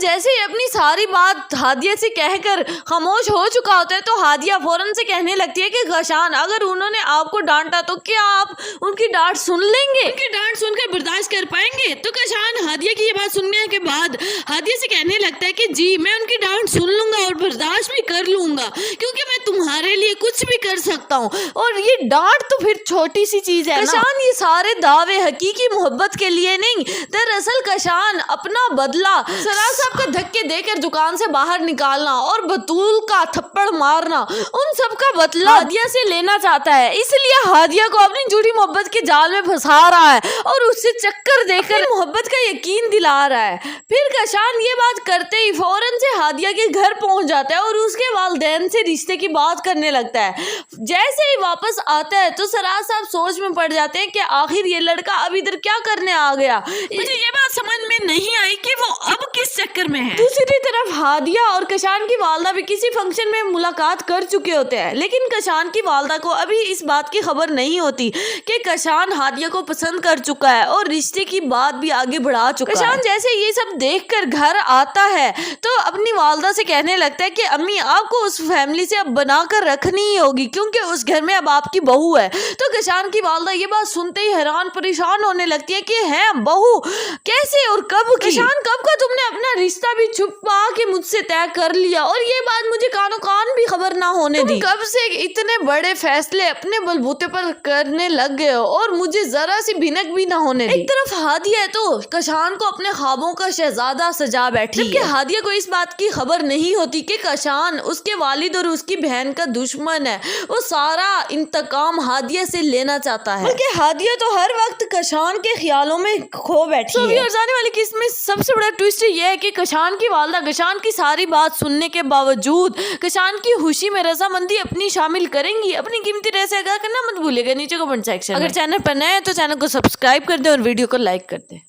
जैसे ही अपनी सारी बात हादिया से कहकर खामोश हो चुका होता है तो हादिया फौरन से कहने लगती है कि कशान, अगर उन्होंने आपको डांटा तो क्या आप उनकी डांट सुन लेंगे? उनकी डांट सुनकर बर्दाश्त कर पाएंगे? तो कशान हादिया की ये बात सुनने के बाद हादिया से कहने लगता है कि जी मैं उनकी डांट सुन लूंगा और बर्दाश्त भी कर लूंगा, क्योंकि मैं तुम्हारे लिए कुछ भी कर सकता हूँ। और ये डांट तो फिर छोटी सी चीज है कशान, ये सारे दावे हकीकी मोहब्बत के लिए नहीं, दरअसल कशान अपना बदला सरार साहब का धक्के देकर दुकान से बाहर निकालना और बतूल का थप्पड़ मारना, उन सब का बदला हादिया से लेना चाहता है। इसलिए हादिया को अपनी झूठी मोहब्बत के जाल में फंसा रहा है और उससे चक्कर देकर मोहब्बत का यकीन दिला रहा है। फिर कशान ये बात करते ही फौरन से हादिया के घर पहुंच जाता है और उसके वालिदैन से रिश्ते की बात करने लगता है। जैसे ही वापस आता है तो सरार साहब सोच में पड़ जाते हैं कि आखिर ये लड़का अब इधर क्या करने आ गया। मुझे ये बात समझ में नहीं आई कि वो अब किस चक्कर में है। दूसरी तरफ हादिया और कशान की वालदा भी किसी फंक्शन में मुलाकात कर चुके होते हैं, लेकिन कशान की वालदा को अभी इस बात की खबर नहीं होती कि कशान हादिया को पसंद कर चुका है और रिश्ते की बात भी आगे बढ़ा चुका है। कशान जैसे ये सब देखकर घर आता है तो अपनी वालदा से कहने लगता है कि अम्मी आपको उस फैमिली से अब बनाकर रखनी ही होगी, क्योंकि उस घर में अब आपकी बहू है। तो कशान की वालदा ये बात सुनते ही हैरान परेशान होने लगती है कि है बहू कैसे और कब की? कशान कब का तुमने अपना रिश्ता भी छुपा के मुझसे तय कर लिया और ये बात मुझे कानो कान भी खबर ना होने दी? कब से इतने बड़े फैसले अपने बलबूते पर करने लग गए हो और मुझे जरा सी भिनक भी ना होने दी? एक तरफ हादिया है तो कशान को अपने ख्वाबों का शहजादा सजा बैठी है, जबकि हादिया को इस बात की खबर नहीं होती कि कशान उसके वालिद और उसकी बहन का दुश्मन है। वो सारा इंतकाम हादिया से लेना चाहता है, बल्कि हादिया तो हर वक्त कशान के ख्यालों में खो बैठी है। जाने वाली किस में सबसे बड़ा ट्विस्ट ये है कि कशान की वालदा कशान की सारी बात सुनने के बावजूद कशान की खुशी में रजामंदी अपनी शामिल करेंगी। अपनी कीमती राय से आगाह करना मत भूलिएगा नीचे कमेंट सेक्शन। अगर चैनल पर नए हैं तो चैनल को सब्सक्राइब कर दे और वीडियो को लाइक कर दे।